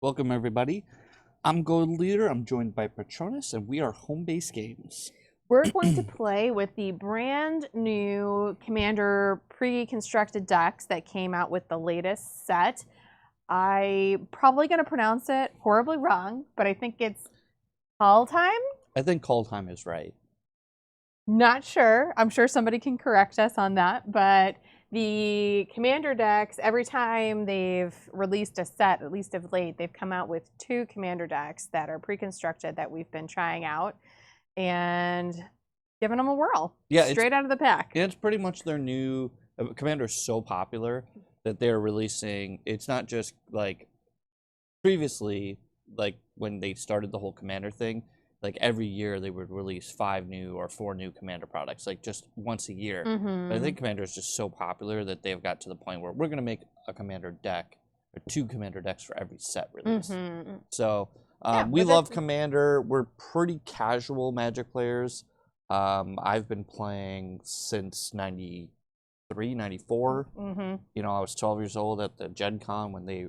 Welcome, everybody. I'm Gold Leader. I'm joined by Patronus, and we are Home Base Games. We're going to play with the brand new Commander pre-constructed decks that came out with the latest set. I'm probably going to pronounce it horribly wrong, but I think it's Kaldheim? I think Kaldheim is right. Not sure. I'm sure somebody can correct us on that, but the Commander decks, every time they've released a set, at least of late, they've come out with 2 Commander decks that are pre-constructed that we've been trying out and giving them a whirl. Yeah, straight out of the pack. It's pretty much their new... Commander is so popular that they're releasing... It's not just, like, previously, like, when they started the whole Commander thing, like, every year they would release 5 new or 4 new Commander products, like, just once a year. But I think Commander is just so popular that they've got to the point where we're going to make a Commander deck, or 2 Commander decks for every set release. So... we love Commander. We're pretty casual Magic players. I've been playing since 93, 94. You know, I was 12 years old at the Gen Con when they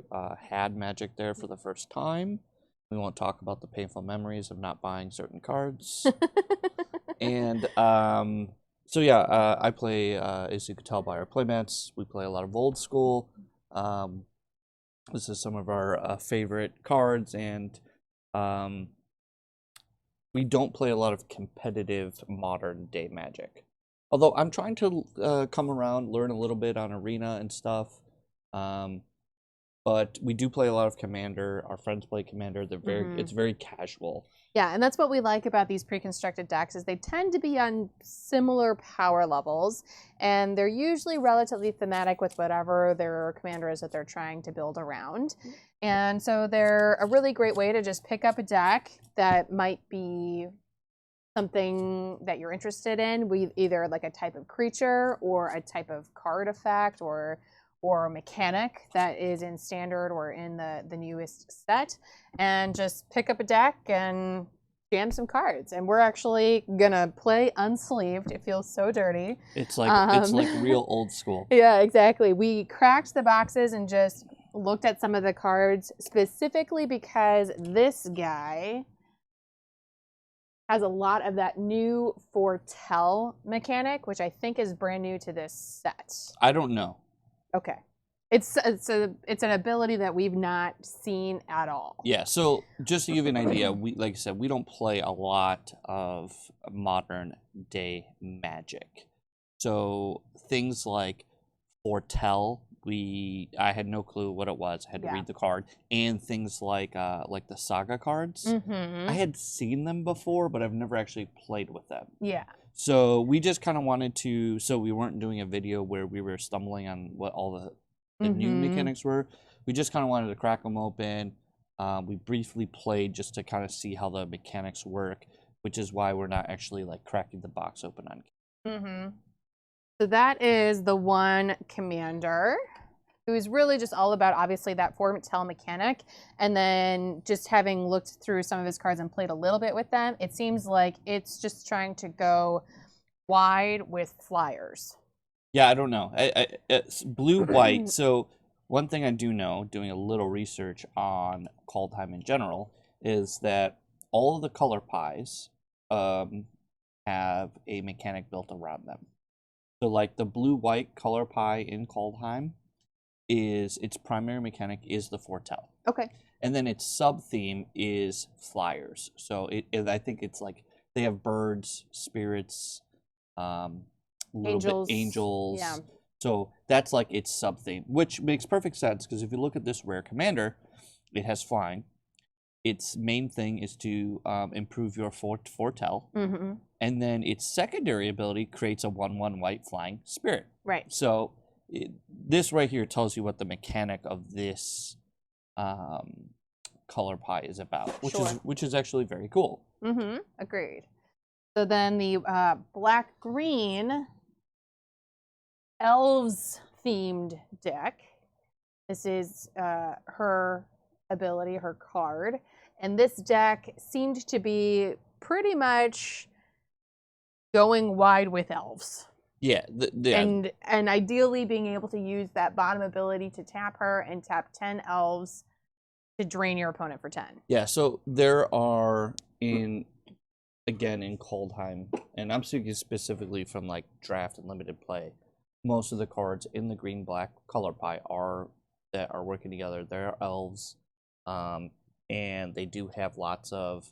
had Magic there for the first time. We won't talk about the painful memories of not buying certain cards. And so, yeah, I play, as you could tell by our playmats, we play a lot of old school. This is some of our favorite cards, and we don't play a lot of competitive modern day Magic. Although I'm trying to come around, learn a little bit on Arena and stuff. But we do play a lot of Commander. Our friends play Commander. They're very it's very casual. Yeah, and that's what we like about these pre-constructed decks is they tend to be on similar power levels, and they're usually relatively thematic with whatever their commander is that they're trying to build around. And so they're a really great way to just pick up a deck that might be something that you're interested in, with either like a type of creature or a type of card effect or a mechanic that is in standard or in the newest set, and just pick up a deck and jam some cards. And we're actually gonna play unsleeved. It feels so dirty. It's like real old school. Yeah, exactly. We cracked the boxes and just looked at some of the cards specifically because this guy has a lot of that new Foretell mechanic, which I think is brand new to this set. I don't know. Okay. It's an ability that we've not seen at all. Yeah, so just to give you an idea, like I said, we don't play a lot of modern day Magic. So things like Foretell, I had no clue what it was. I had to read the card. And things like the Saga cards. I had seen them before, but I've never actually played with them. Yeah. So we just kind of wanted to, so we weren't doing a video where we were stumbling on what all the new mechanics were. We just kind of wanted to crack them open. We briefly played just to kind of see how the mechanics work, which is why we're not actually like cracking the box open on. So that is the one Commander, who is really just all about obviously that Foretell mechanic, and then just having looked through some of his cards and played a little bit with them, it seems like it's just trying to go wide with flyers. Yeah, I don't know. It's blue-white. So one thing I do know, doing a little research on Kaldheim in general, is that all of the color pies have a mechanic built around them. So like the blue-white color pie in Kaldheim, its primary mechanic is the Foretell. Okay. And then its sub-theme is flyers. So I think it's like they have birds, spirits, angels. Yeah. So that's like its sub-theme, which makes perfect sense because if you look at this rare commander, it has flying. Its main thing is to improve your Foretell. And then its secondary ability creates a 1/1 white flying spirit. Right. So this right here tells you what the mechanic of this color pie is about, which is actually very cool. Agreed. So then the black-green Elves themed deck. This is her ability, her card. And this deck seemed to be pretty much going wide with elves. Yeah. And ideally being able to use that bottom ability to tap her and tap 10 elves to drain your opponent for 10. Yeah, so there are again in Kaldheim, and I'm speaking specifically from like draft and limited play. Most of the cards in the green-black color pie that are working together. They're elves, and they do have lots of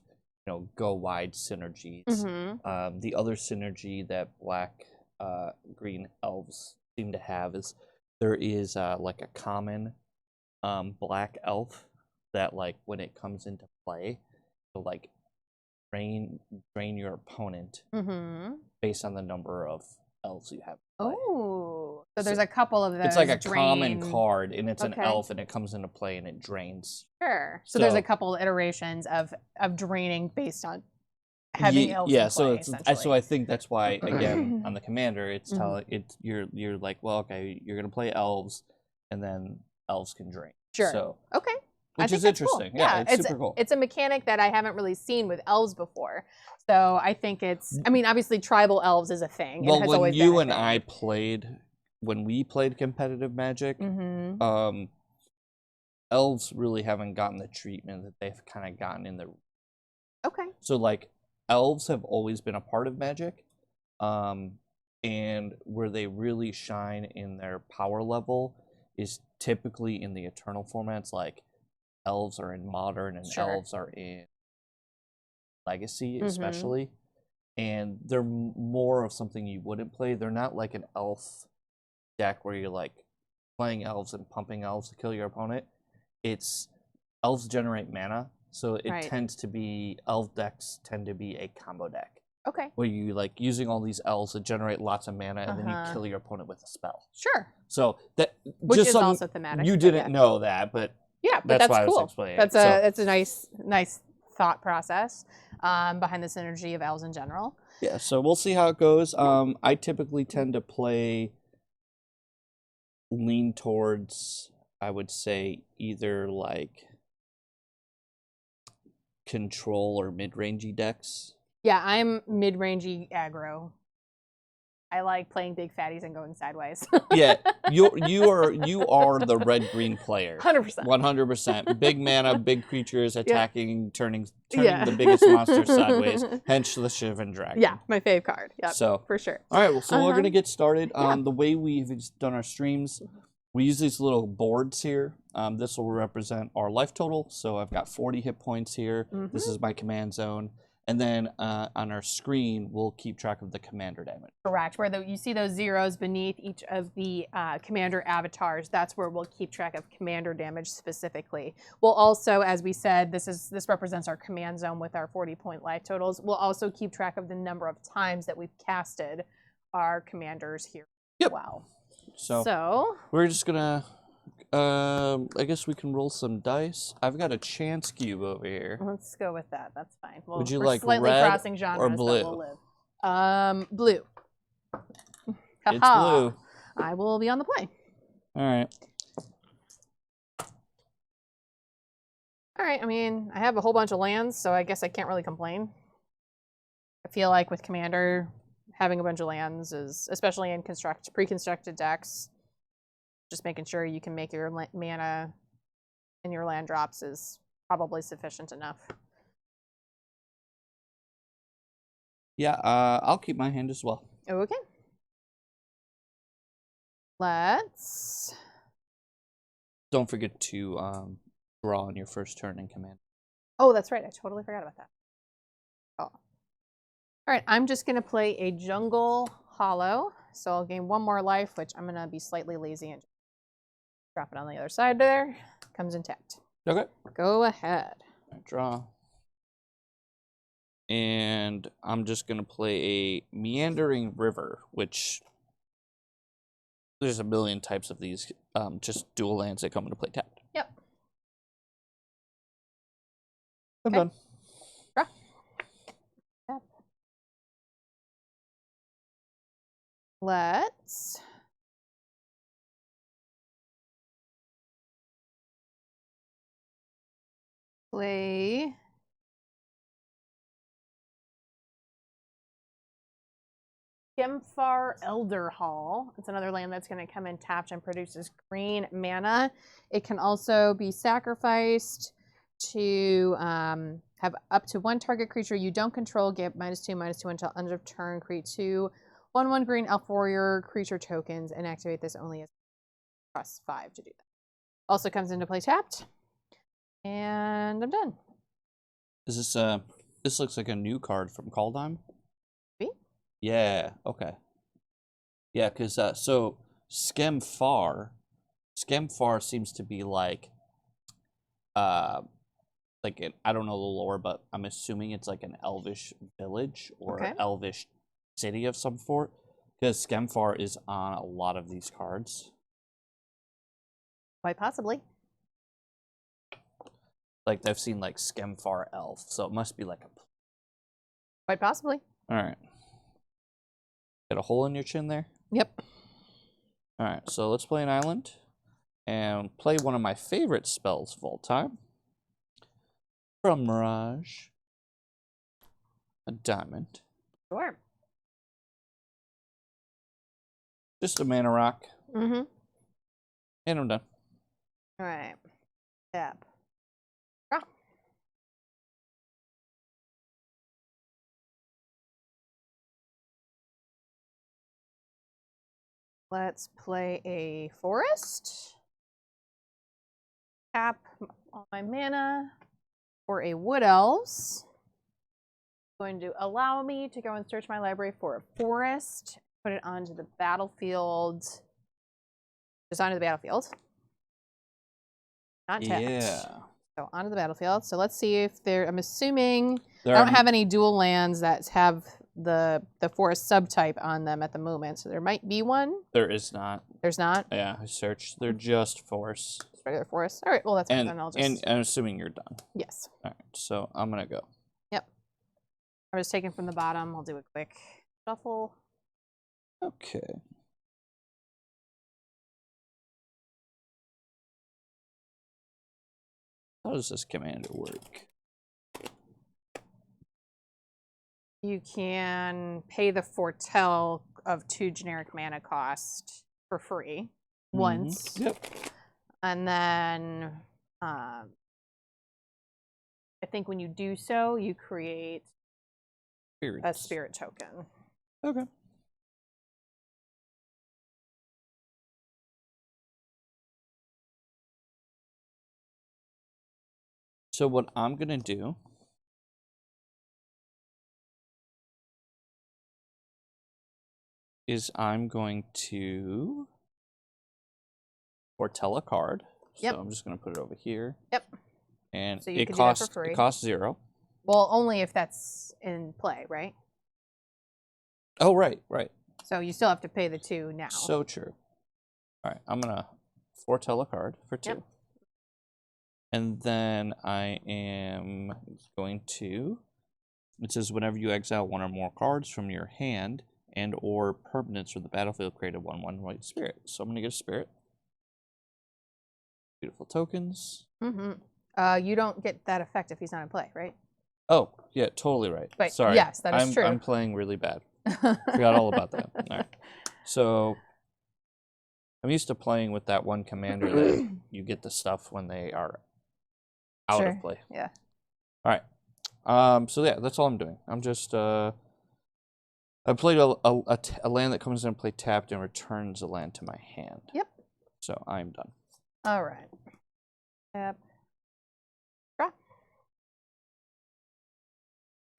go wide synergies. Mm-hmm. The other synergy that black green elves seem to have is there is like a common black elf that like when it comes into play, will like drain your opponent based on the number of elves you have. Oh, so there's a couple of those. It's like a common card, and it's an Okay. elf, and it comes into play, and it drains. Sure. So there's a couple iterations of draining based on having elves in play, so I think that's why again on the commander it's telling you're like, well, okay, you're gonna play elves, and then elves can drain. Sure. So okay. which is interesting. Cool. Yeah, it's super cool. It's a mechanic that I haven't really seen with elves before. So I think I mean, obviously tribal elves is a thing. Well, when you and I played, when we played competitive Magic, elves really haven't gotten the treatment that they've kind of gotten in the. Okay. So like, elves have always been a part of Magic, and where they really shine in their power level is typically in the Eternal formats. Like, elves are in Modern, and elves are in Legacy, especially, and they're more of something you wouldn't play. They're not like an elf deck where you're like playing elves and pumping elves to kill your opponent. It's elves generate mana, so it tends to be elf decks tend to be a combo deck. Okay. Where you like using all these elves to generate lots of mana, and then you kill your opponent with a spell. Sure. So that which is also thematic. You didn't know that, but yeah, but that's why cool. I was explaining. That's a nice thought process behind the synergy of elves in general. Yeah, so we'll see how it goes. I typically tend to lean towards, I would say, either like control or mid-rangey decks. Yeah, I'm mid-rangey aggro. I like playing big fatties and going sideways. Yeah, you are the red-green player. 100%. 100%. Big mana, big creatures attacking, turning the biggest monster sideways. Hence the Shivan Dragon. Yeah, my fave card. Yeah, so for sure. All right, well, so we're gonna get started. The way we've done our streams, we use these little boards here. This will represent our life total. So I've got 40 hit points here. This is my command zone. And then on our screen, we'll keep track of the commander damage. Correct. Where you see those zeros beneath each of the commander avatars, that's where we'll keep track of commander damage specifically. We'll also, as we said, this represents our command zone with our 40-point life totals. We'll also keep track of the number of times that we've casted our commanders here as well. So we're just gonna. I guess we can roll some dice. I've got a chance cube over here. Let's go with that. That's fine. Would you like slightly red crossing genres or blue? That will live. Blue. It's blue. I will be on the play. All right. All right. I mean, I have a whole bunch of lands, so I guess I can't really complain. I feel like with Commander, having a bunch of lands is, especially in pre-constructed decks, just making sure you can make your mana and your land drops is probably sufficient enough. Yeah, I'll keep my hand as well. Okay. Let's. Don't forget to draw on your first turn in command. Oh, that's right. I totally forgot about that. Oh. All right, I'm just going to play a Jungle Hollow. So I'll gain one more life, which I'm going to be slightly lazy and drop it on the other side there. Comes intact. Okay. Go ahead. I draw. And I'm just going to play a Meandering River, which there's a million types of these, just dual lands that come into play tapped. Yep. I'm done. Draw. Tap. Let's play Skemfar Elder Hall. It's another land that's going to come in tapped and produces green mana. It can also be sacrificed to have up to one target creature you don't control get -2/-2 until end of turn. Create 2 1/1 green elf warrior creature tokens and activate this only as costs 5 to do that. Also comes into play tapped. And I'm done. Is this looks like a new card from Kaldheim? Me? Yeah, okay. Yeah, because so Skemfar seems to be like I don't know the lore, but I'm assuming it's like an elvish village or Okay. elvish city of some sort. Because Skemfar is on a lot of these cards. Quite possibly. Like I've seen like Skemfar elf, so it must be like a. Quite possibly. All right. Got a hole in your chin there? Yep. All right, so let's play an island and play one of my favorite spells of all time. From Mirage. A diamond. Sure. Just a mana rock. Mm-hmm. And I'm done. All right. Tap. Draw. Let's play a forest. Tap all my mana for a wood elves. Going to allow me to go and search my library for a forest. Put it onto the battlefield. Just onto the battlefield. Not tapped. Yeah. So onto the battlefield. So let's see if there. I'm assuming There I don't are- have any dual lands that have the forest subtype on them at the moment. So there might be one. There is not. There's not. Yeah, I searched. They're just forests. Just regular forest. All right. Well, that's fine. And, Then I'll just. and I'm assuming you're done. Yes. All right, so I'm going to go. Yep. I was taken from the bottom. I'll do a quick shuffle. Okay. How does this commander work? You can pay the Foretell of 2 generic mana cost for free once. Yep. And then I think when you do so, you create a spirit token. Okay. So what I'm going to do is I'm going to foretell a card. Yep. So I'm just going to put it over here. Yep. And So you it can do that costs for free. It costs 0. Well, only if that's in play, right? Oh, right. So you still have to pay the 2 now. So true. All right, I'm going to foretell a card for 2. Yep. And then I am going to, it says whenever you exile 1 or more cards from your hand and or permanents from the battlefield, create a 1/1 white spirit. So I'm going to get a spirit. Beautiful tokens. Mm-hmm. You don't get that effect if he's not in play, right? Oh, yeah, totally right. Wait, Sorry. yes, that is true. I'm playing really bad. Forgot all about that. All right. So I'm used to playing with that one commander that you get the stuff when they are out of play. Yeah. All right. So yeah, that's all I'm doing. I'm just I played a land that comes in and play tapped and returns a land to my hand. Yep. So I'm done. All right. Tap. Draw.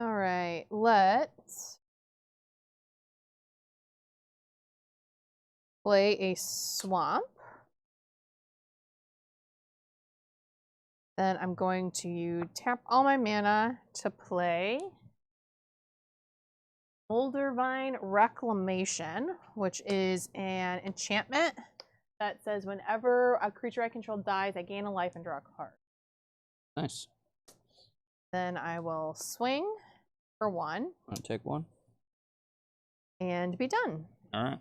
All right. Let's play a swamp. Then I'm going to tap all my mana to play Moldervine Reclamation, which is an enchantment that says whenever a creature I control dies, I gain a life and draw a card. Nice. Then I will swing for 1. I'm gonna take 1. And be done. All right.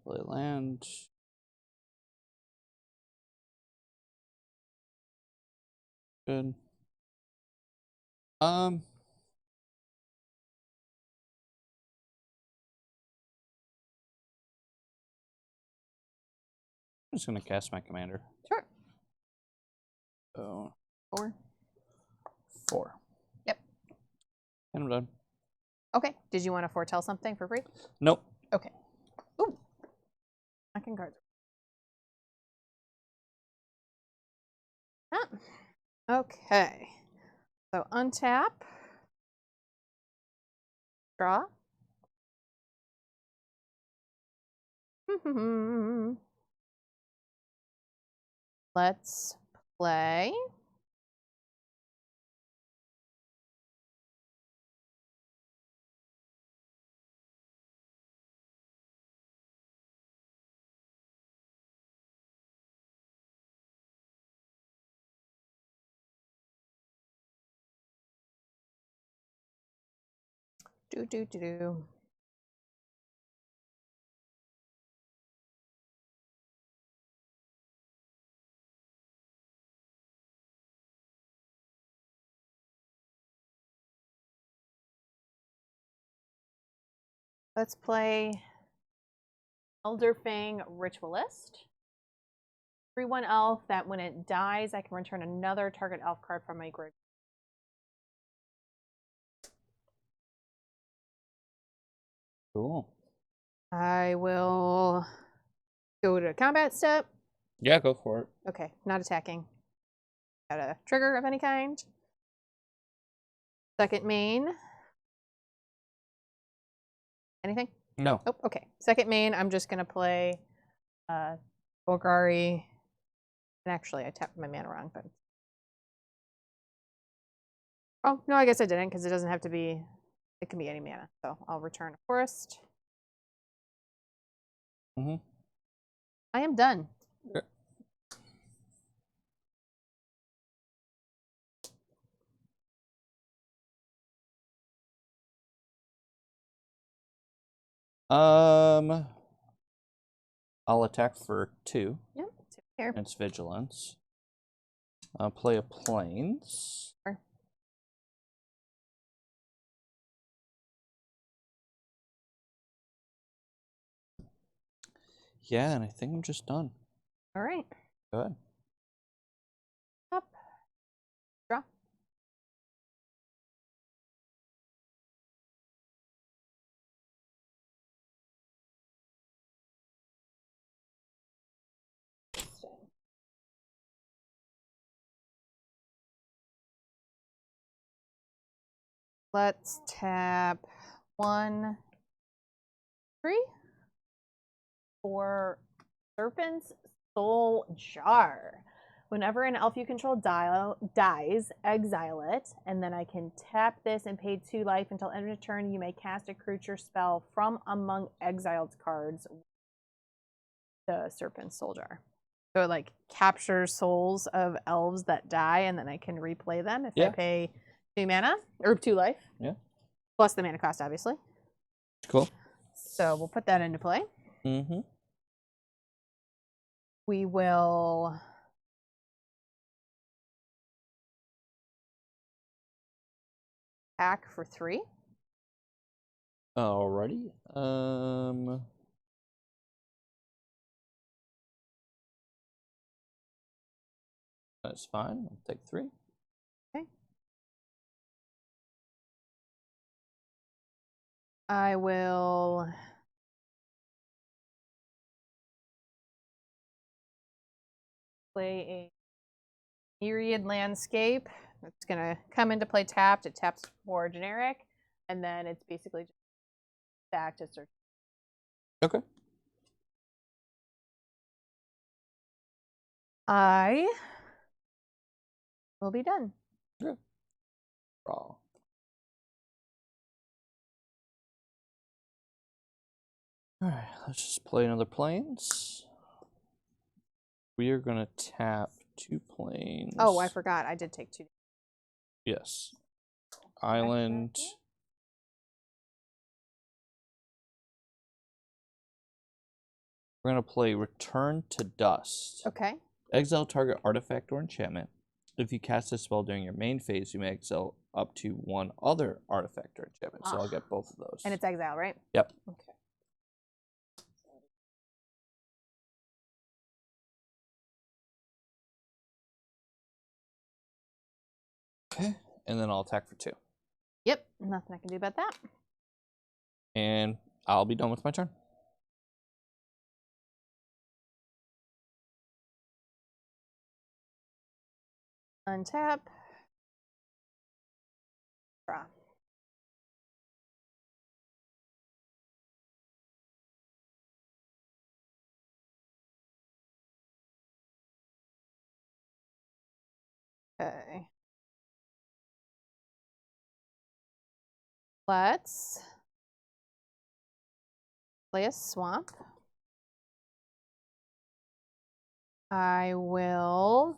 Play land. Good. I'm just gonna cast my commander. Sure. Oh, 4. 4. Yep. And I'm done. Okay. Did you want to foretell something for free? Nope. Okay. Ooh. Second card. Ah. Okay. So untap. Draw. Let's play. Do. Let's play Elderfang Ritualist. 3/1 elf that when it dies, I can return another target elf card from my graveyard. Cool. I will go to combat step. Yeah, go for it. Okay, not attacking. Got a trigger of any kind. Second main. Anything? No. Oh, okay. Second main, I'm just gonna play Golgari. And actually I tapped my mana wrong, but oh no, I guess I didn't, because it doesn't have to be, it can be any mana. So I'll return a forest. I am done. Okay. I'll attack for 2. Yep. Here. It's vigilance. I'll play a plains. Sure. Yeah, and I think I'm just done. All right. Go ahead. Up. Draw. Let's tap 1, 3 for Serpent's Soul Jar. Whenever an elf you control dies, exile it, and then I can tap this and pay 2 life until end of turn. You may cast a creature spell from among exiled cards. The Serpent's Soul Jar. So it like captures souls of elves that die, and then I can replay them if I pay 2 mana or 2 life. Yeah. Plus the mana cost, obviously. Cool. So we'll put that into play. Mm-hmm. We will attack for 3. Alrighty. That's fine. I'll take 3. Okay. I will play a Myriad Landscape. It's going to come into play tapped. It taps for generic, and then it's basically just back to search. Okay. I will be done. Good. Draw. Alright, let's just play another plains. We are gonna tap 2 plains. Oh, I forgot. I did take 2. Yes. Island. We're gonna play Return to Dust. Okay. Exile target artifact or enchantment. If you cast a spell during your main phase, you may exile up to one other artifact or enchantment. So I'll get both of those. And it's exile, right? Yep. Okay. Okay, and then I'll attack for 2. Yep, nothing I can do about that. And I'll be done with my turn. Untap. Draw. Okay. Let's play a swamp. I will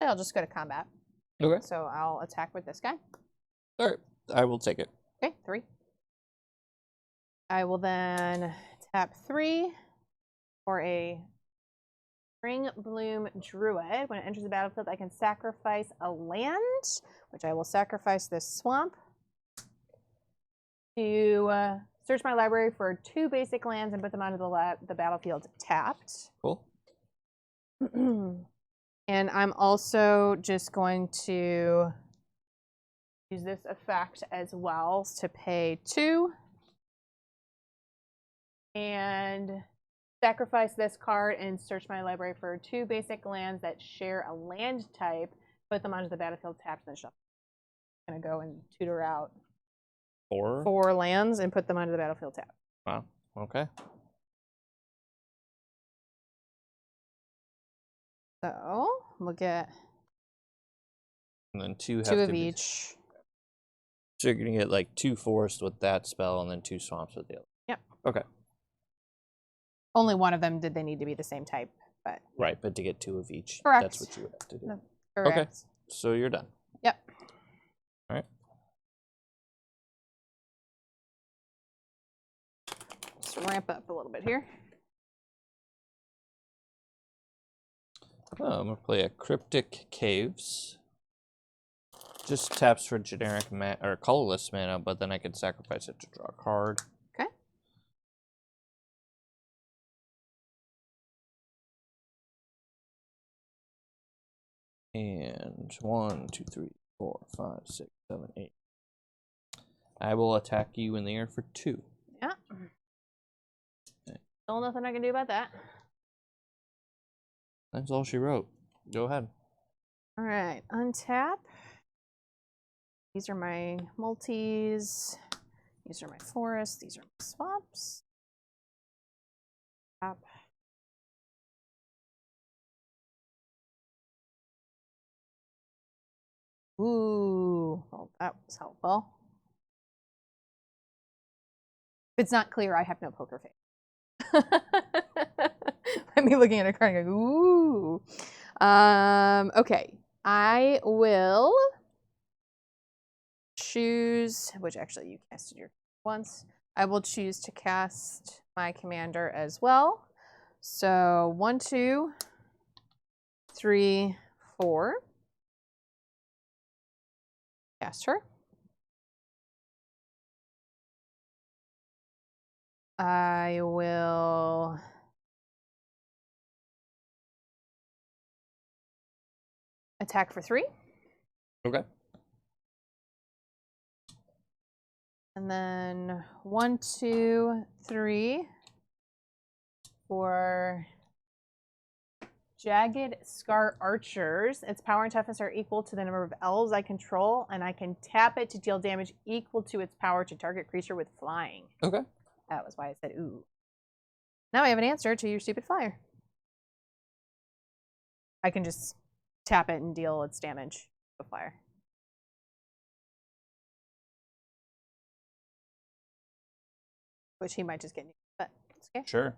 I'll just go to combat. Okay. So I'll attack with this guy. All right. I will take it. Okay, 3. I will then tap 3 for a Spring Bloom Druid. When it enters the battlefield, I can sacrifice a land, which I will sacrifice this swamp, to search my library for 2 basic lands and put them onto the battlefield tapped. Cool. And I'm also just going to use this effect as well to pay 2 and sacrifice this card and search my library for 2 basic lands that share a land type, put them onto the battlefield tapped, and then shuffle. I'm going to go and tutor out 4 lands and put them onto the battlefield tapped. Wow. Okay. So we'll get And then 2 have 2 to of be... each. So you're going to get like 2 forests with that spell and then 2 swamps with the other. Yep. Okay. Only one of them did they need to be the same type, but Right, but to get 2 of each, correct. that's what you would have to do. No, correct. Okay, so you're done. Yep. All right. Let's ramp up a little bit here. Oh, I'm going to play a Cryptic Caves. Just taps for generic or colorless mana, but then I can sacrifice it to draw a card. Okay. And 1, 2, 3, 4, 5, 6, 7, 8. I will attack you in the air for 2. Yeah. Okay. Still nothing I can do about that. That's all she wrote. Go ahead. All right, untap. These are my multis. These are my forests. These are my swamps. Tap. Ooh, well, that was helpful. If it's not clear, I have no poker face. Let me looking at a card and go, ooh. Okay, I will choose, which actually you casted your once. I will choose to cast my commander as well. So 1, 2, 3, 4. Cast her. I will attack for 3. Okay. And then 1, 2, 3 for Jagged Scar Archers. Its power and toughness are equal to the number of elves I control, and I can tap it to deal damage equal to its power to target creature with flying. Okay. That was why I said ooh. Now I have an answer to your stupid flyer. I can just tap it and deal its damage with flyer. Which he might just get new, but it's okay. Sure.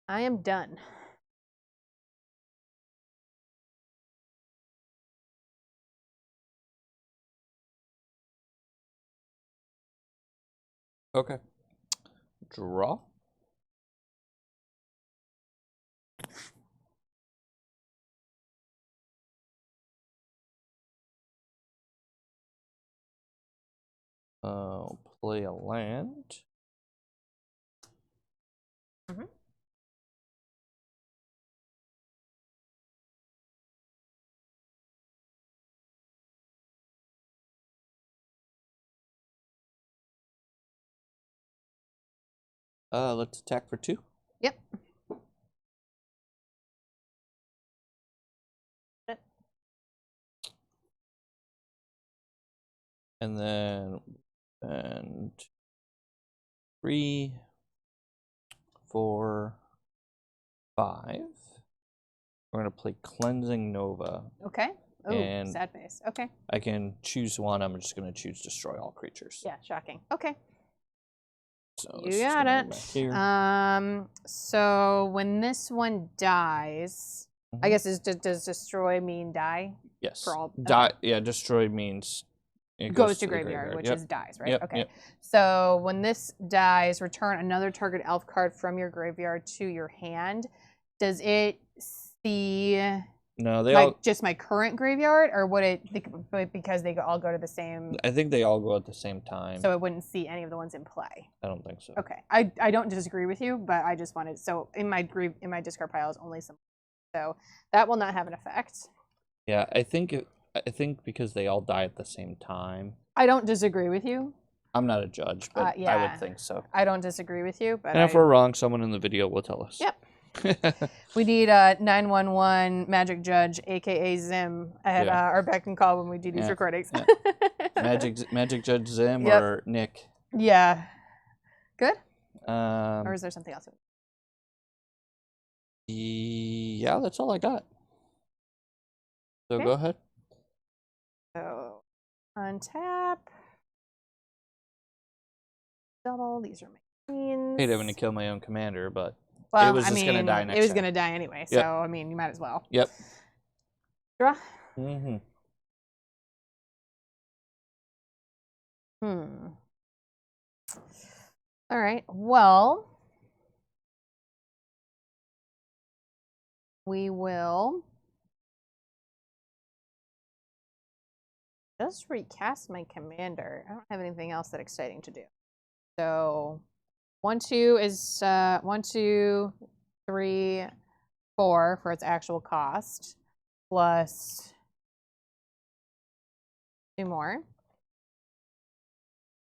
I am done. Okay. Draw. Play a land. Mhm. Let's attack for 2. Yep. And then 3, 4, 5. We're gonna play Cleansing Nova. Okay. Oh, And sad face. Okay. I can choose one. I'm just gonna choose Destroy All Creatures. Yeah, shocking. Okay. So You got it. So when this one dies, I guess does destroy mean die? Yes. For all Die. Yeah, destroy means it goes to the graveyard, which Yep. is dies, right? Yep. Okay. Yep. So when this dies, return another target elf card from your graveyard to your hand. Does it see No, they all. just my current graveyard, or would it because they all go to the same? I think they all go at the same time. So it wouldn't see any of the ones in play. I don't think so. Okay, I don't disagree with you, but I just wanted in my discard pile is only some, so that will not have an effect. Yeah, I think because they all die at the same time. I don't disagree with you. I'm not a judge, but yeah, I would think so. I don't disagree with you, but and if we're wrong, someone in the video will tell us. Yep. We need a 911 Magic Judge, aka Zim, at our beck and call when we do these recordings. Magic Judge Zim Yep. or Nick. Yeah. Good. Or is there something else? Yeah, that's all I got. So Okay. go ahead. So untap. Double. These are my queens. Hate having to kill my own commander, but well, it was just gonna die next It was turn. gonna die anyway, so I mean, you might as well. Yep. Draw. Mm-hmm. All right. Well, we will just recast my commander. I don't have anything else that exciting to do. So 1, 2 is 1, 2, 3, 4 for its actual cost, plus 2 more.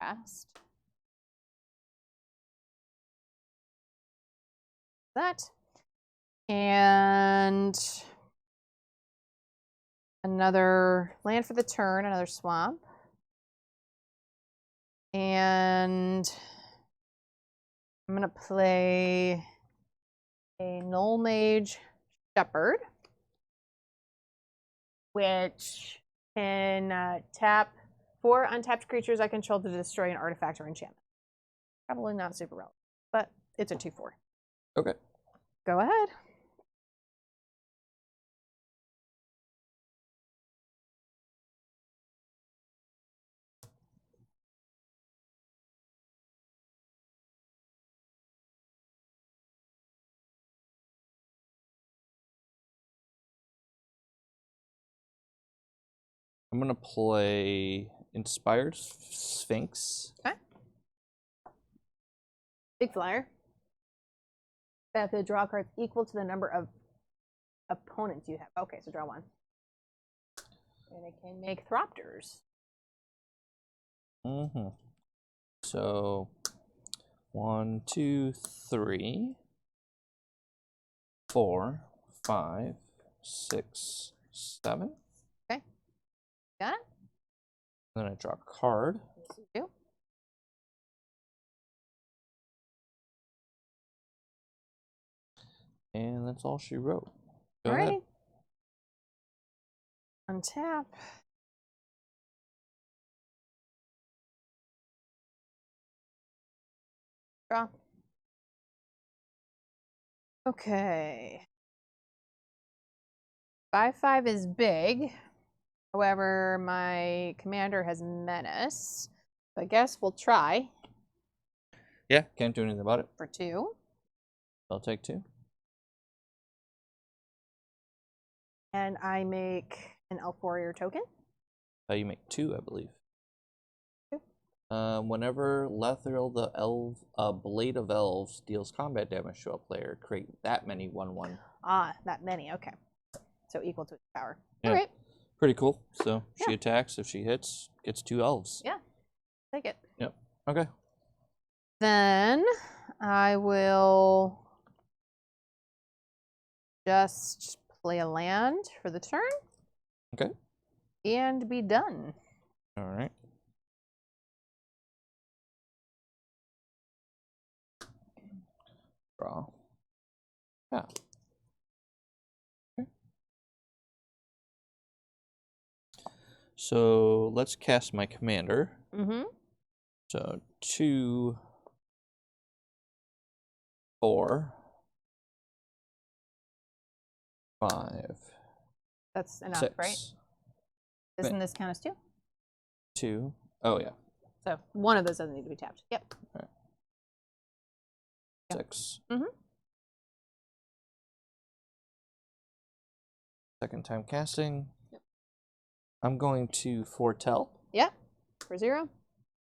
Cast. That. And another land for the turn, another swamp. And I'm going to play a Null Mage Shepherd, which can tap 4 untapped creatures I control to destroy an artifact or enchantment. Probably not super relevant, but it's a 2/4. Okay. Go ahead. I'm gonna play Inspired Sphinx. Okay. Big flyer. If the draw card's equal to the number of opponents you have. Okay, so draw 1. And it can make Thropters. Mm-hmm. So 1, 2, 3, 4, 5, 6, 7. Okay. Got it? Then I draw a card. Yes, you do. And that's all she wrote. Go Alrighty. ahead. Untap. Draw. Okay. 5/5 is big. However, my commander has Menace. So I guess we'll try Yeah, can't do anything about it. for 2. I'll take 2. And I make an Elf Warrior token. You make 2, I believe. 2. Whenever Lathril the Blade of Elves deals combat damage to a player, create that many 1/1. Ah, that many. Okay. So equal to its power. Yeah. All right. Pretty cool. So she Yeah. attacks. If she hits, gets 2 elves. Yeah. Take it. Yep. Okay. Then I will just play a land for the turn. Okay. And be done. All right. Draw. Yeah. Okay. So let's cast my commander. Mm-hmm. So 2, 4, 5. That's enough, 6. right? Doesn't this count as 2? 2. Oh yeah. So one of those doesn't need to be tapped. Yep. Right. Yep. 6. Mm-hmm. Second time casting. Yep. I'm going to Foretell Yep. For 0.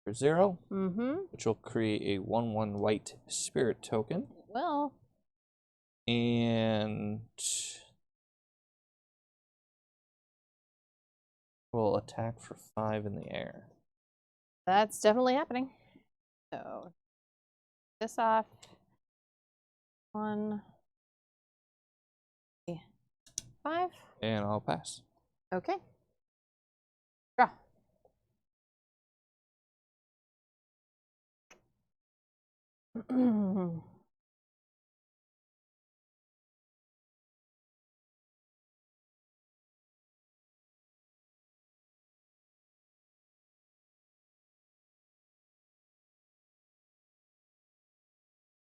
for 0, Mm-hmm. which will create a 1/1 white spirit token. Well. And will attack for 5 in the air. That's definitely happening. So this off. 1, 5. And I'll pass. Okay. Draw.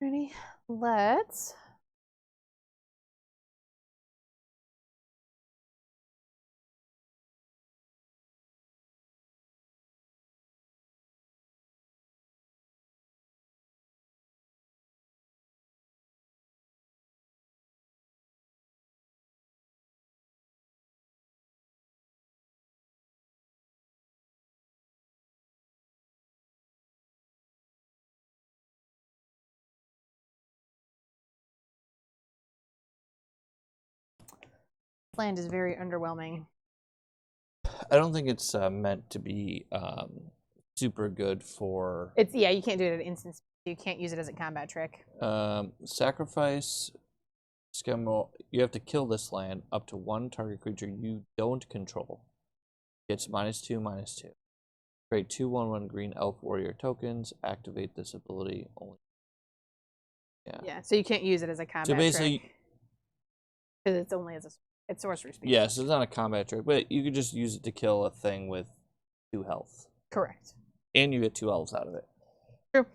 Ready? Let's land is very underwhelming. I don't think it's meant to be super good for It's you can't do it at instance. You can't use it as a combat trick. sacrifice. You have to kill this land up to 1 target creature you don't control. Gets -2/-2. Create 2 1/1 green elf warrior tokens. Activate this ability only. Yeah. Yeah, so you can't use it as a combat So basically, trick because it's only as it's sorcery speed. yes, it's not a combat trick, but you could just use it to kill a thing with 2 health, Correct. and you get 2 elves out of it. True.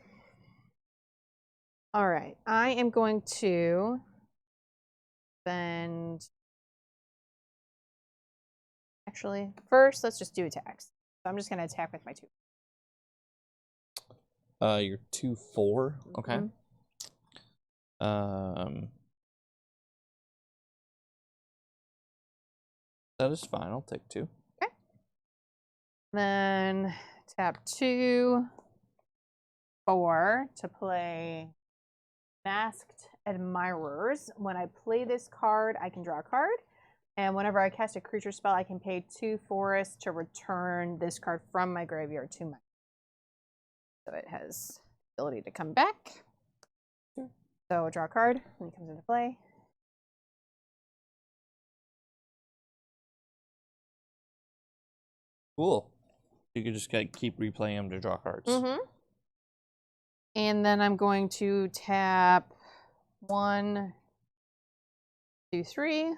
All right, I am going to spend. Actually, first let's just do attacks. So I'm just going to attack with my 2. You're 2/4. Okay. That is fine. I'll take 2. Okay. Then tap 2, 4 to play Masked Admirers. When I play this card, I can draw a card. And whenever I cast a creature spell, I can pay 2 forests to return this card from my graveyard to my. So it has the ability to come back. Sure. So draw a card when it comes into play. Cool. You could just keep replaying them to draw cards. Mm-hmm. And then I'm going to tap 1, 2, 3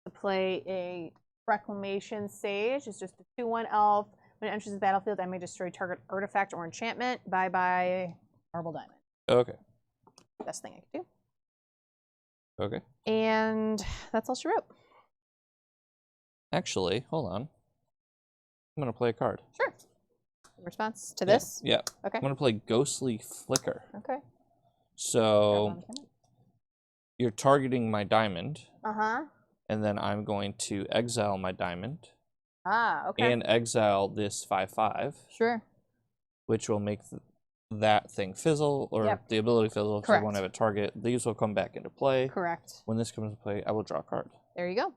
to play a Reclamation Sage. It's just a 2/1 elf. When it enters the battlefield, I may destroy target artifact or enchantment. Bye-bye, Marble Diamond. Okay. Best thing I could do. Okay. And that's all she wrote. Actually, hold on. I'm going to play a card. Sure. In response to this? Yeah. Okay. I'm going to play Ghostly Flicker. Okay. So you're targeting my diamond. Uh-huh. And then I'm going to exile my diamond. Ah, okay. And exile this 5/5. Sure. which will make that thing fizzle, or Yep. the ability fizzle, because I won't Correct. have a target. These will come back into play. Correct. When this comes into play, I will draw a card. There you go.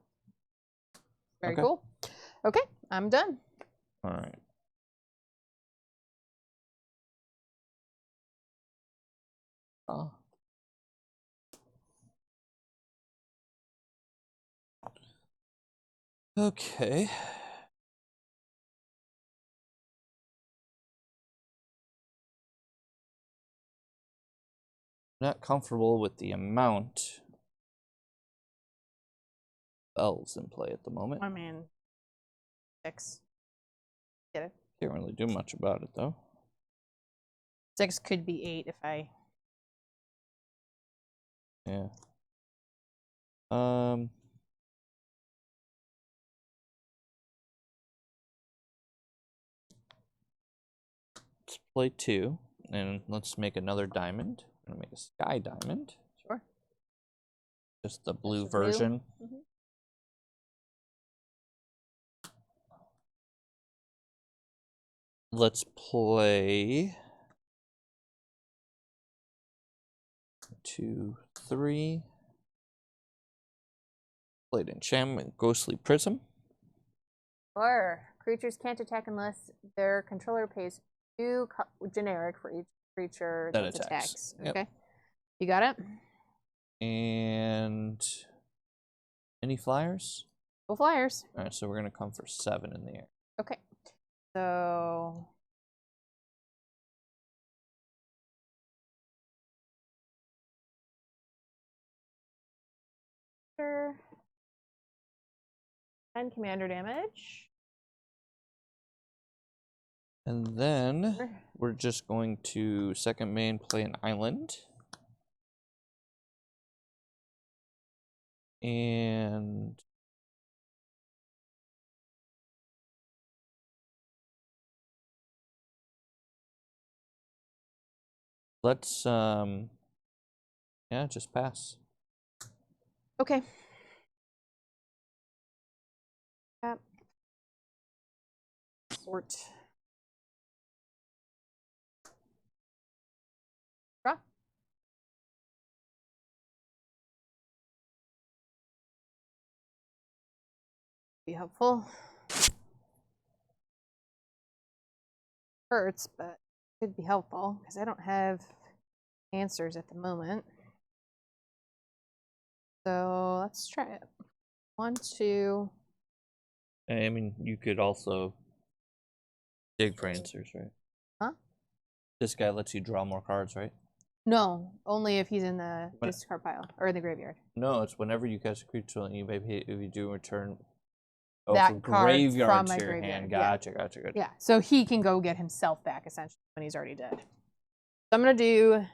Very Okay. cool. Okay, I'm done. All right. Oh. Okay. Not comfortable with the amount of elves in play at the moment. I mean, 6. Get it? Can't really do much about it though. 6 could be 8 if I. Yeah. Let's play 2, and let's make another diamond. I'm gonna make a sky diamond. Sure. Just the blue the blue? version. Mhm. Let's play 2, 3. Played enchantment, ghostly prism. Or creatures can't attack unless their controller pays 2 generic for each creature That that attacks. attacks. Yep. Okay. You got it? And any flyers? Go Flyers. All right, so we're gonna come for 7 in the air. Okay. So. Sure. 10 commander damage. And then we're just going to second main play an island. And let's yeah, just pass. Okay. Yep. Sort. Draw. Be helpful. Hurts, but could be helpful because I don't have answers at the moment. So let's try it. 1, 2. I mean, you could also dig for answers, right? Huh? This guy lets you draw more cards, right? No, only if he's in the What? discard pile or in the graveyard. No, it's whenever you catch a creature and you maybe if you do return That from card graveyard from to my your graveyard, hand. yeah. Gotcha. Yeah, so he can go get himself back essentially when he's already dead. So I'm gonna do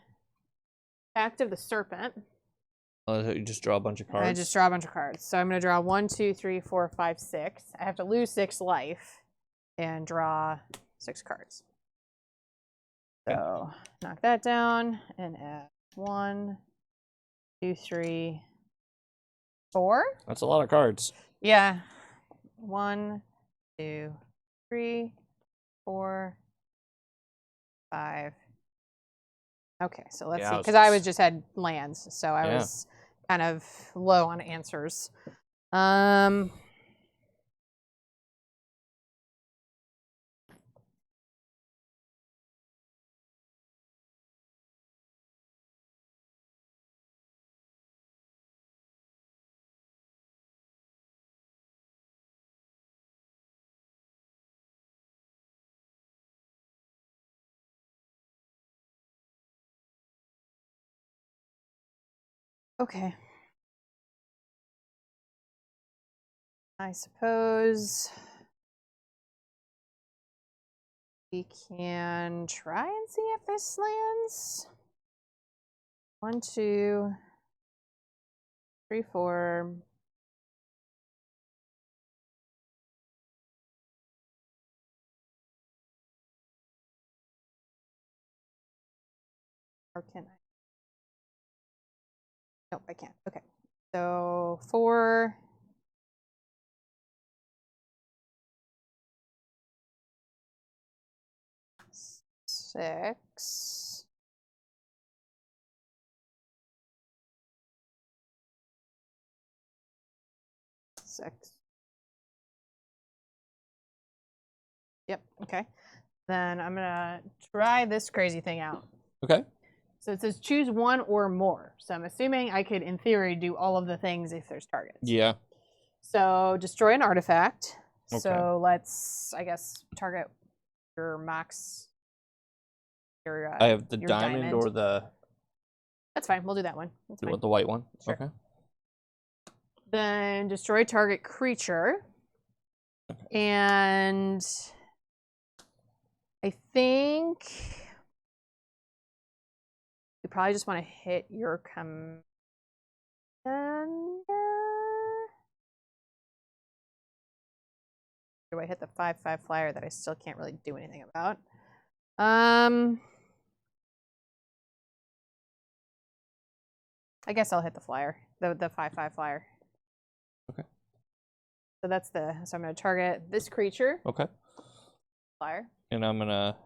Act of the Serpent. You just draw a bunch of cards. I just draw a bunch of cards. So I'm gonna draw 1, 2, 3, 4, 5, 6. I have to lose 6 life and draw 6 cards. So knock that down and add 1, 2, 3, 4. That's a lot of cards. Yeah. 1, 2, 3, 4, 5. Okay, so let's see, because I was just had lands, so I was kind of low on answers. Okay. I suppose we can try and see if this lands. 1, 2, 3, 4. Or can I? Nope, I can't. Okay. So 4. 6. Yep, okay. Then I'm gonna try this crazy thing out. Okay. So it says choose one or more. So I'm assuming I could, in theory, do all of the things if there's targets. Yeah. So destroy an artifact. Okay. So let's, I guess, target your max. I have the your diamond or the. That's fine. We'll do that one. That's You fine. want the white one? Sure. Okay. Then destroy target creature. Okay. And I think you probably just want to hit your commander. Do I hit the 5/5 flyer that I still can't really do anything about? I guess I'll hit the flyer, the 5/5 flyer. Okay. So that's so I'm going to target this creature. Okay. Flyer. And I'm gonna.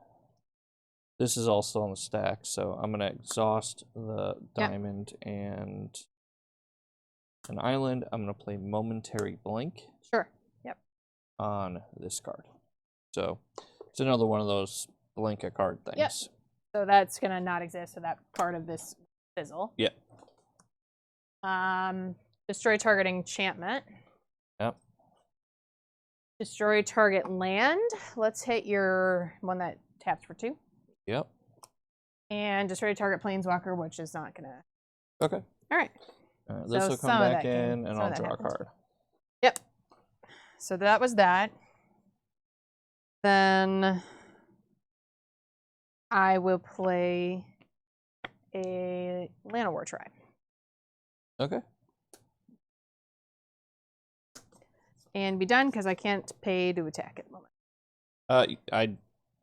This is also on the stack, so I'm gonna exhaust the diamond and an island. I'm gonna play Momentary Blink. Sure. Yep. On this card, so it's another one of those blink a card things. Yep. So that's gonna not exist. So that part of this fizzle. Yep. Destroy target enchantment. Yep. Destroy target land. Let's hit your one that taps for 2. Yep. And destroy target planeswalker, which is not gonna. Okay. All right. This will come back in, and I'll draw a card. Yep. So that was that. Then I will play a Llanowar Tribe. Okay. And be done because I can't pay to attack at the moment.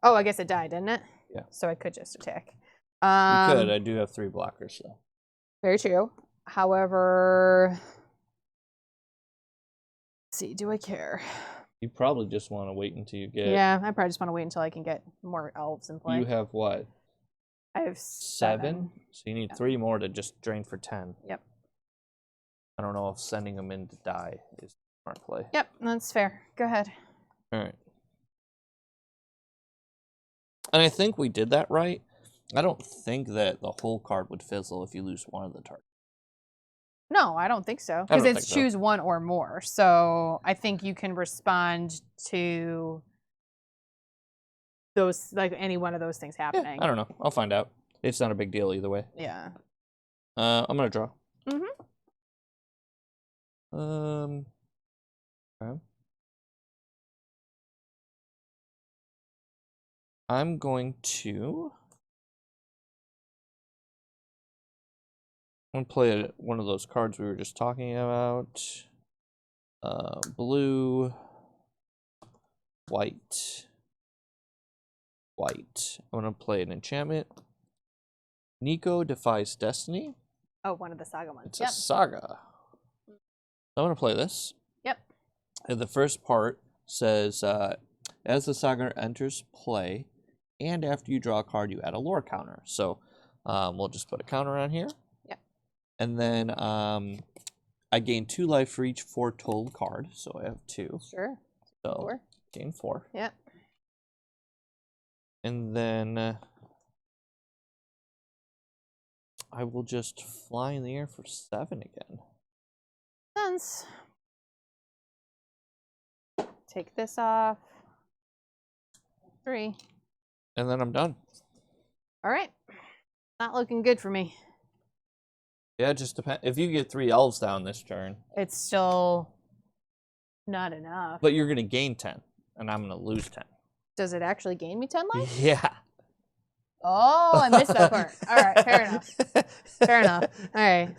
Oh, I guess it died, didn't it? Yeah. So I could just attack. You could. I do have 3 blockers, so. Very true. However, let's see, do I care? You probably just want to wait until you get. Yeah, I probably just want to wait until I can get more elves in play. You have what? I have 7. So you need 3 more to just drain for 10. Yep. I don't know if sending them in to die is a smart play. Yep, that's fair. Go ahead. All right. And I think we did that right. I don't think that the whole card would fizzle if you lose one of the targets. No, I don't think so. Because it's choose one or more. So I think you can respond to those, like any one of those things happening. Yeah, I don't know. I'll find out. It's not a big deal either way. Yeah. I'm gonna draw. Mm-hmm. Okay. I'm going to play one of those cards we were just talking about. Blue, white, white. I'm going to play an enchantment. Nico Defies Destiny. Oh, one of the saga ones. It's a saga. I'm going to play this. Yep. And the first part says, as the saga enters play, and after you draw a card, you add a lore counter. So we'll just put a counter on here. Yep. And then I gain 2 life for each foretold card. So I have 2. Sure. So 4. Gain 4. Yep. And then I will just fly in the air for 7 again. Sense. Take this off. 3. And then I'm done. All right. Not looking good for me. Yeah, it just depends. If you get 3 elves down this turn. It's still not enough. But you're going to gain 10, and I'm going to lose 10. Does it actually gain me 10 life? Yeah. Oh, I missed that part. All right, fair enough. Fair enough. All right.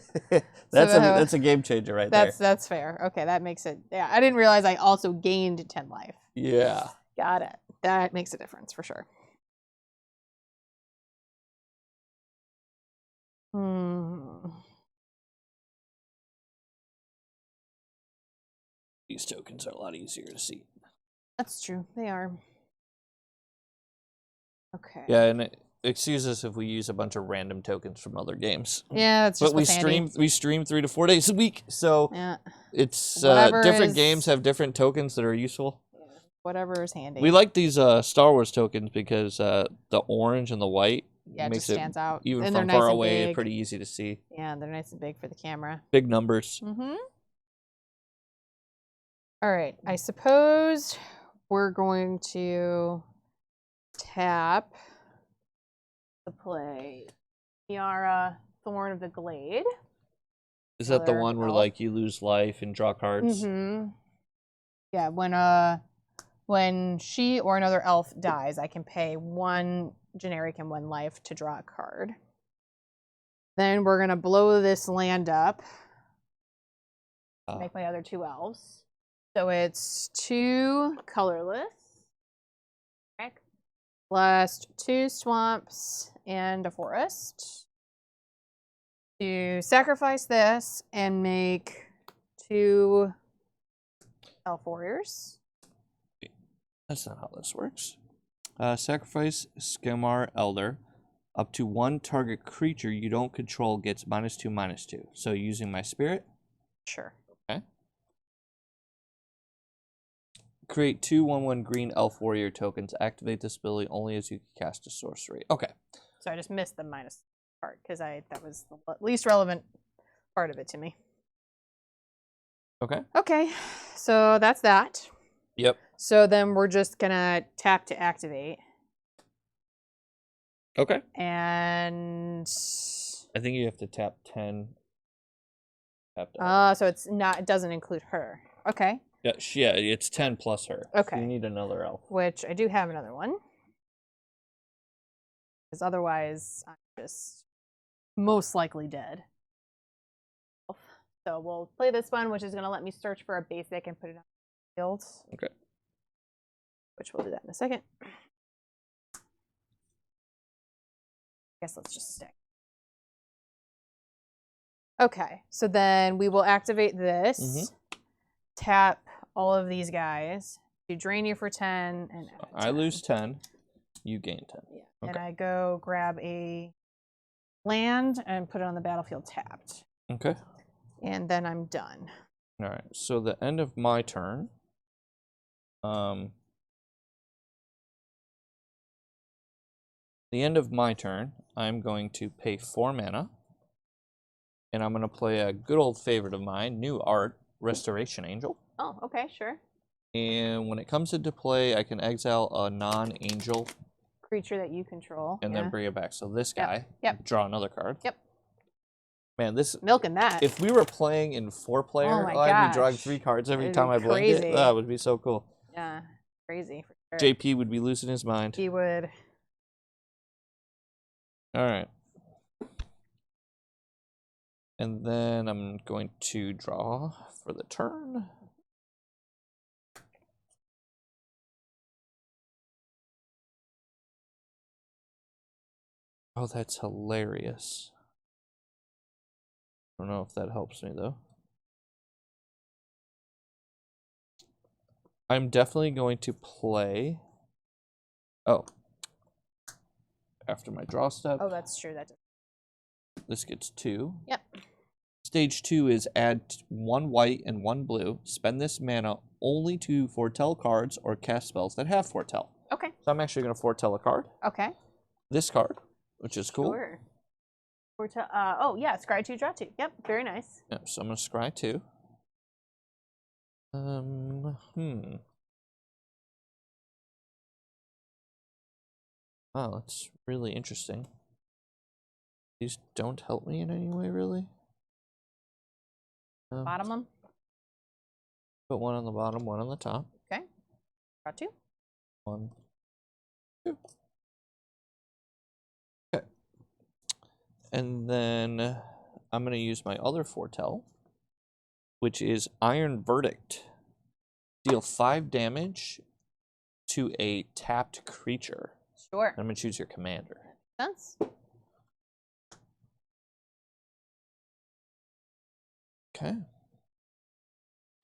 That's a game changer right there. That's fair. Okay, that makes it. Yeah, I didn't realize I also gained 10 life. Yeah. Got it. That makes a difference for sure. These tokens are a lot easier to see. That's true. They are. Okay. Yeah, and excuse us if we use a bunch of random tokens from other games. Yeah, it's just But we what's handy. stream 3 to 4 days a week, so Yeah. it's Whatever different is- games have different tokens that are useful. Whatever is handy. We like these Star Wars tokens because the orange and the white it makes just stands out. even And from they're nice far and away big. pretty easy to see. Yeah, they're nice and big for the camera. Big numbers. Mm-hmm. All right, I suppose we're going to tap to play Miara, Thorn of the Glade. Is that the Another one where elf. like you lose life and draw cards? Mm-hmm. Yeah, when she or another elf dies, I can pay 1 generic and 1 life to draw a card. Then we're gonna blow this land up. Make my other 2 elves. So it's 2 colorless, plus 2 swamps and a forest. To sacrifice this and make 2 elf warriors. That's not how this works. Sacrifice Skemar Elder. Up to 1 target creature you don't control gets -2/-2. So using my spirit. Sure. Okay. Create 2 1/1 green elf warrior tokens. Activate this ability only as you cast a sorcery. Okay. So I just missed the minus part because that was the least relevant part of it to me. Okay. Okay, so that's that. Yep. So then we're just gonna tap to activate, Okay. and I think you have to tap 10. Tap to so it's not. It doesn't include her. Okay. yeah, it's 10 plus her. Okay. So you need another elf. Which I do have another one, because otherwise I'm just most likely dead. So we'll play this one, which is going to let me search for a basic and put it on the field. Okay. Which we'll do that in a second. I guess let's just stay. Okay, so then we will activate this, tap all of these guys to drain you for 10, and I lose 10, you gain 10. Yeah. Okay. And I go grab a land and put it on the battlefield tapped. Okay. And then I'm done. All right. So the end of my turn. The end of my turn, I'm going to pay 4 mana. And I'm going to play a good old favorite of mine, New Art, Restoration Angel. Oh, okay, sure. And when it comes into play, I can exile a non-angel Creature that you control. and then bring it back. So this Yep. guy, Yep. draw another card. Yep. Man, this Milking that. if we were playing in 4-player, Oh my I'd be drawing gosh. 3 cards every That'd time be I blinked it. crazy. That would be so cool. Yeah, crazy for sure. JP would be losing his mind. He would. All right. And then I'm going to draw for the turn. Oh, that's hilarious. I don't know if that helps me, though. I'm definitely going to play... Oh. After my draw step. Oh, that's true. That. This gets 2. Yep. Stage 2 is add 1 white and 1 blue. Spend this mana only to foretell cards or cast spells that have foretell. Okay. So I'm actually going to foretell a card. Okay. This card, which is cool. Sure. Oh, yeah. Scry 2, draw 2. Yep. Very nice. Yeah, so I'm going to scry 2. Wow, that's really interesting. These don't help me in any way, really. Bottom them. Put 1 on the bottom, 1 on the top. Okay. Draw 2. 1, 2. Okay. And then I'm going to use my other foretell, which is Iron Verdict. Deal 5 damage to a tapped creature. Sure. I'm going to choose your commander. Sense. Okay.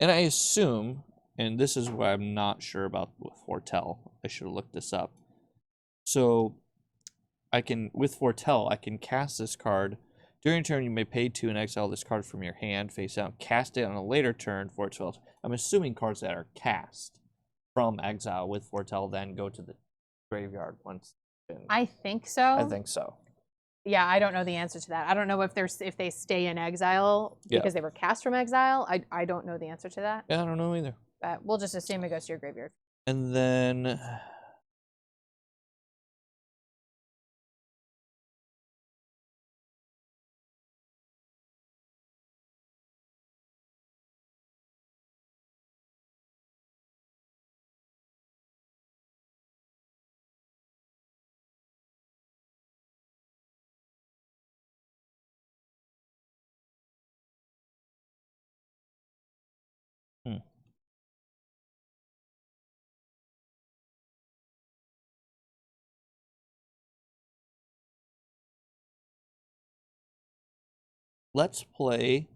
And I assume, and this is why I'm not sure about with foretell, I should have looked this up. So with Foretell, I can cast this card. During your turn, you may pay 2 and exile this card from your hand face out. Cast it on a later turn for its 12. I'm assuming cards that are cast from exile with Foretell then go to the graveyard once. I think so. I think so. Yeah, I don't know the answer to that. I don't know if they stay in exile because they were cast from exile. I don't know the answer to that. Yeah, I don't know either. But we'll just assume it goes to your graveyard. And then let's play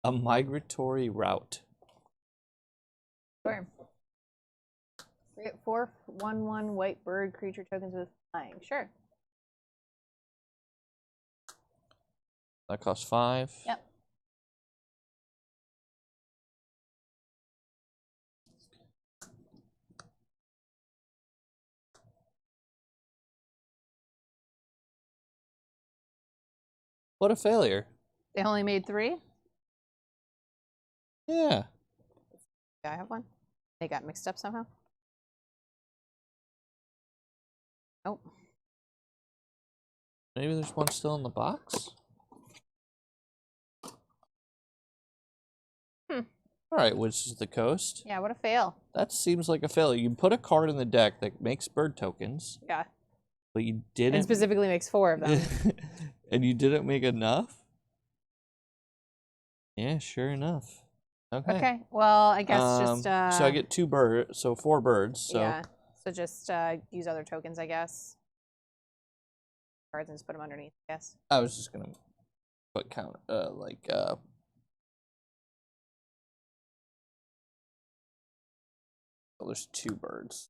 a migratory route. Sure. 4/1/1 white bird creature tokens with flying. Sure. That costs 5. Yep. What a failure. They only made 3? Yeah. Yeah, I have 1. They got mixed up somehow. Oh. Maybe there's one still in the box? All right, which is the coast. Yeah, what a fail. That seems like a failure. You put a card in the deck that makes bird tokens. Yeah. But you didn't. And specifically makes 4 of them. And you didn't make enough? Yeah, sure enough. Okay. Okay. Well, I guess just so I get 2 birds, so 4 birds. So yeah. So just use other tokens, I guess. Cards and just put them underneath, I guess. I was just gonna put oh, there's 2 birds.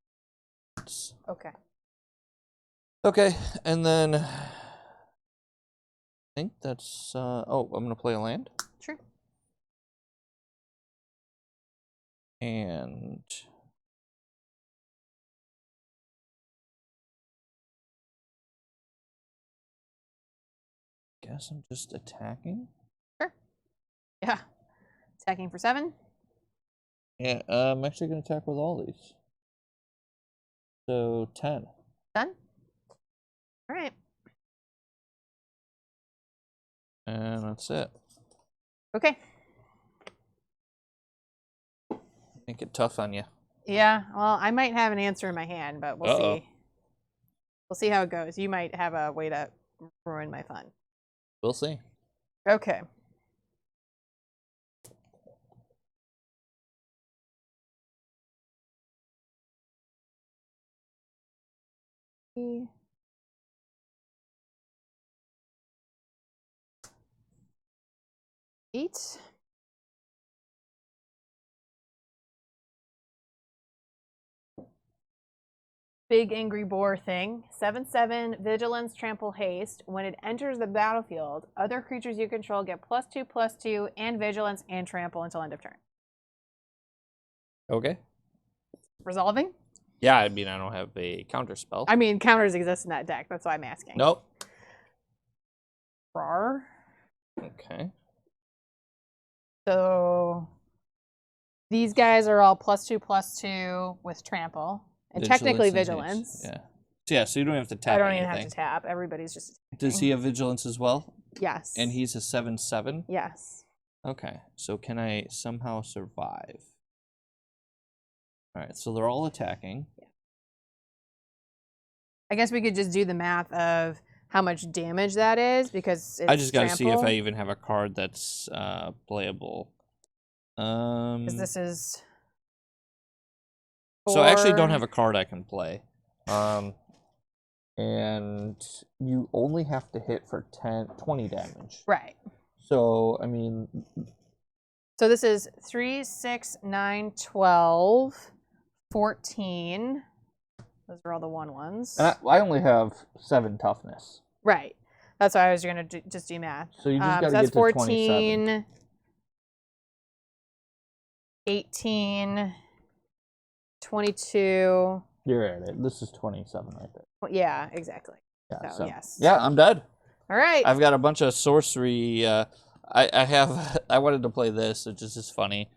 Okay. Okay, and then I think that's oh, I'm gonna play a land. Sure. And guess I'm just attacking. Sure. Yeah. Attacking for 7. Yeah, I'm actually gonna attack with all these. So 10. Done. All right. And that's it. Okay. Make it tough on you. Yeah. Well, I might have an answer in my hand, but we'll see. We'll see how it goes. You might have a way to ruin my fun. We'll see. Okay. Eight. Big angry boar thing. 7/7 vigilance, trample, haste. When it enters the battlefield, other creatures you control get +2/+2 and vigilance and trample until end of turn. Okay. Resolving? Yeah, I mean I don't have a counter spell. I mean, counters exist in that deck. That's why I'm asking. Nope. Rar. Okay. So these guys are all +2/+2 with trample. And technically vigilance. Yeah. So yeah, so you don't have to tap. I don't even anything. have to tap. Everybody's just attacking. Does he have vigilance as well? Yes. And he's a 7/7? Yes. Okay. So can I somehow survive? Alright, so they're all attacking. Yeah. I guess we could just do the math of how much damage that is because it's I just gotta trample. see if I even have a card that's playable. Because this is So I actually don't have a card I can play. And you only have to hit for 20 damage. Right. So, I mean... So this is 3, 6, 9, 12, 14. Those are all the 1/1s. And I only have 7 toughness. Right. That's why I was going to just do math. So you just got to that's get to 14, 27. 18, 22. You're at it. This is 27 right there. Yeah, exactly. Yeah, So, yes. Yeah, I'm dead. All right. I've got a bunch of sorcery. I have. I wanted to play this, which is just funny.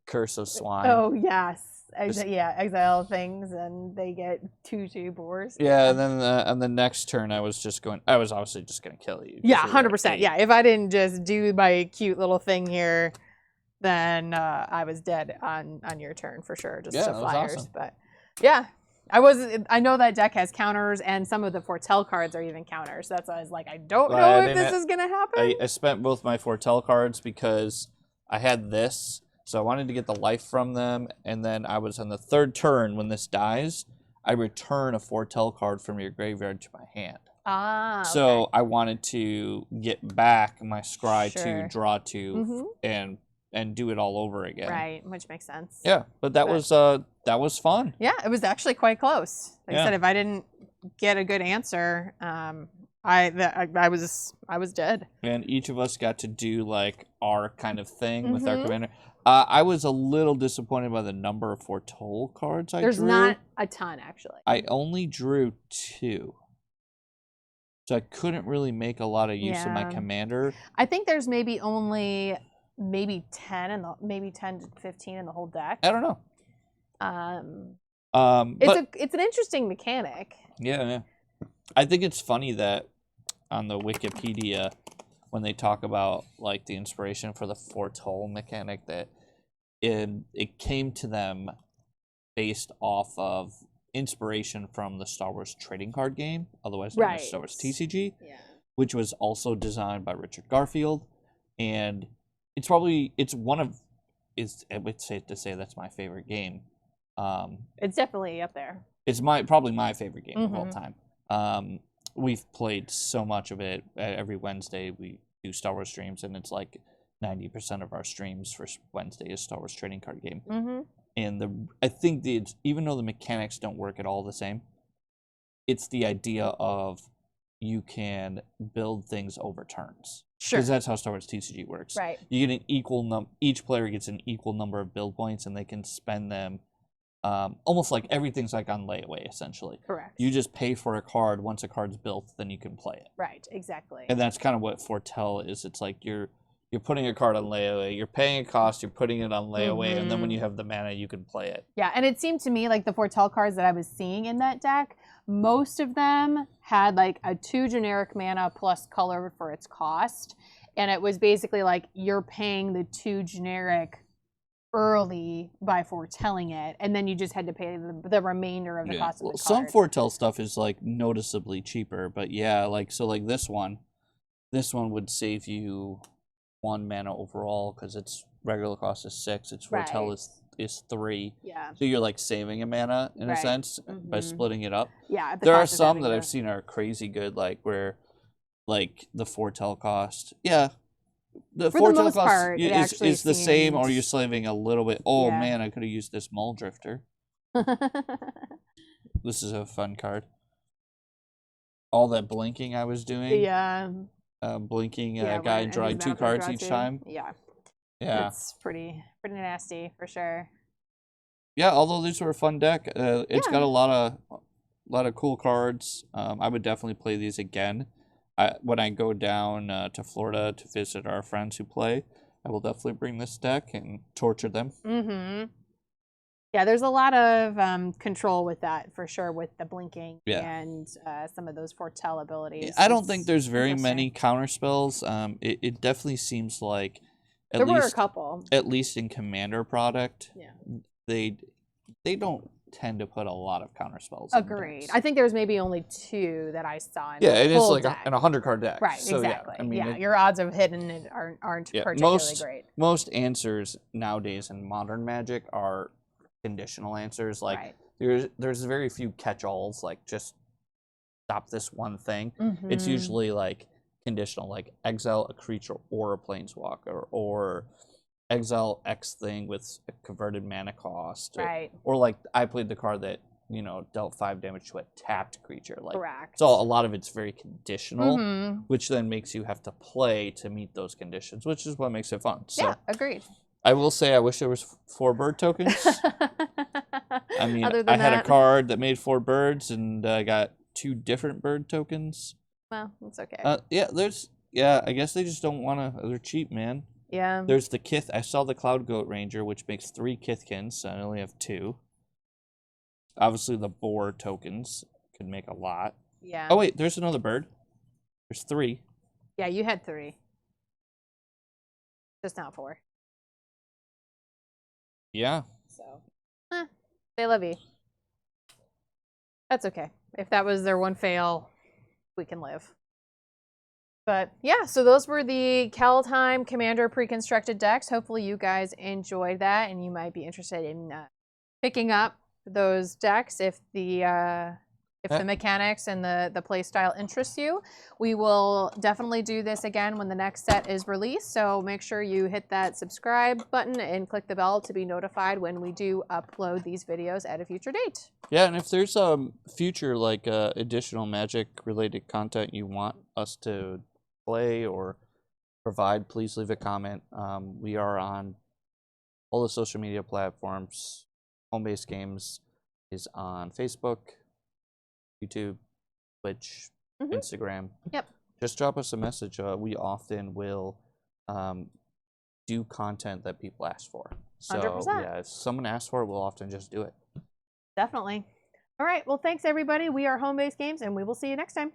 Curse of Swine. Oh, yes. Exile things, and they get 2/2 boars. Yeah, and then on the next turn, I was obviously just gonna kill you. Yeah, 100%. Yeah, if I didn't just do my cute little thing here, then I was dead on your turn for sure. Just to flyers. Awesome. But yeah, I know that deck has counters, and some of the Foretell cards are even counters. That's why I was like, I don't know if this is gonna happen. I spent both my Foretell cards because I had this. So I wanted to get the life from them, and then I was on the 3rd turn when this dies, I return a Foretell card from your graveyard to my hand. Ah, okay. So I wanted to get back my scry Sure. to draw to and do it all over again. Right, which makes sense. Yeah, but that was fun. Yeah, it was actually quite close. Like I Yeah. said, if I didn't get a good answer, I was dead. And each of us got to do like our kind of thing with our commander. I was a little disappointed by the number of Foretell cards I drew. There's not a ton, actually. I only drew 2. So I couldn't really make a lot of use of my commander. I think there's maybe 10 maybe 10 to 15 in the whole deck. I don't know. It's an interesting mechanic. Yeah. I think it's funny that on the Wikipedia, when they talk about like the inspiration for the Foretell mechanic, that it came to them based off of inspiration from the Star Wars trading card game, otherwise known as Star Wars TCG, which was also designed by Richard Garfield, and it's I would say that's my favorite game. It's definitely up there. It's probably my favorite game of all time. We've played so much of it. Every Wednesday we do Star Wars streams, and it's like 90% of our streams for Wednesday is Star Wars trading card game. And I think even though the mechanics don't work at all the same, it's the idea of you can build things over turns. Sure. Because that's how Star Wars TCG works. Right. You get each player gets an equal number of build points, and they can spend them almost like everything's like on layaway, essentially. Correct. You just pay for a card. Once a card's built, then you can play it. Right, exactly. And that's kind of what Foretell is. It's like you're putting a card on layaway, you're paying a cost, you're putting it on layaway, and then when you have the mana, you can play it. Yeah, and it seemed to me like the Foretell cards that I was seeing in that deck, most of them had like a 2 generic mana plus color for its cost. And it was basically like you're paying the 2 generic early by foretelling it, and then you just had to pay the remainder of the cost of the card. Some Foretell stuff is like noticeably cheaper, but yeah, like this one would save you 1 mana overall because its regular cost is 6. Its Foretell is 3. Yeah. So you're like saving a mana in a sense by splitting it up. Yeah. There are some that I've seen are crazy good, like where like the Foretell cost. Yeah. The Foretell cost is the same, or you're saving a little bit. Oh man, I could have used this Mole Drifter. This is a fun card. All that blinking I was doing. Yeah. Blinking a guy and drawing 2 cards each time. Yeah. Yeah. It's pretty nasty for sure. Yeah, although these were a fun deck. It's got a lot of cool cards. I would definitely play these again. When I go down to Florida to visit our friends who play, I will definitely bring this deck and torture them. Yeah, there's a lot of control with that for sure, with the blinking and some of those Foretell abilities. I don't think there's very many counter spells. It definitely seems like there were a couple. At least in Commander product, they don't tend to put a lot of counter spells. Agreed. I think there's maybe only 2 that I saw in it is like deck. an 100 card deck. Right, so, exactly. I mean, your odds of hitting it aren't particularly great. Most answers nowadays in modern Magic are conditional answers. Like there's very few catch-alls, like just stop this one thing. It's usually like conditional, like exile a creature or a planeswalker, or exile X thing with a converted mana cost. Right. Or like I played the card that you know, dealt 5 damage to a tapped creature. Like, Correct. so a lot of it's very conditional, Mm-hmm. which then makes you have to play to meet those conditions, which is what makes it fun. So Yeah, agreed. I will say I wish there was 4 bird tokens. I mean, Other I than had a that, card that made 4 birds, and I got 2 different bird tokens. well, it's okay. Yeah, I guess they just don't want to. They're cheap, man. Yeah. There's the Kith. I saw the Cloud Goat Ranger, which makes 3 Kithkins, so I only have 2. Obviously, the boar tokens could make a lot. Yeah. Oh, wait, there's another bird. There's 3. Yeah, you had 3. Just not 4. Yeah. So, they love you. That's okay. If that was their one fail, we can live. But yeah, so those were the Kaldheim Commander pre-constructed decks. Hopefully you guys enjoyed that, and you might be interested in picking up those decks if the mechanics and the play style interests you. We will definitely do this again when the next set is released, so make sure you hit that subscribe button and click the bell to be notified when we do upload these videos at a future date. Yeah, and if there's future like additional Magic related content you want us to play or provide, please leave a comment. We are on all the social media platforms. Home-Based Games is on Facebook, YouTube, Twitch, Instagram. Yep. Just drop us a message. We often will do content that people ask for. So 100%. yeah, if someone asks for it, we'll often just do it. Definitely. All right. Well, thanks everybody. We are Home-Based Games, and we will see you next time.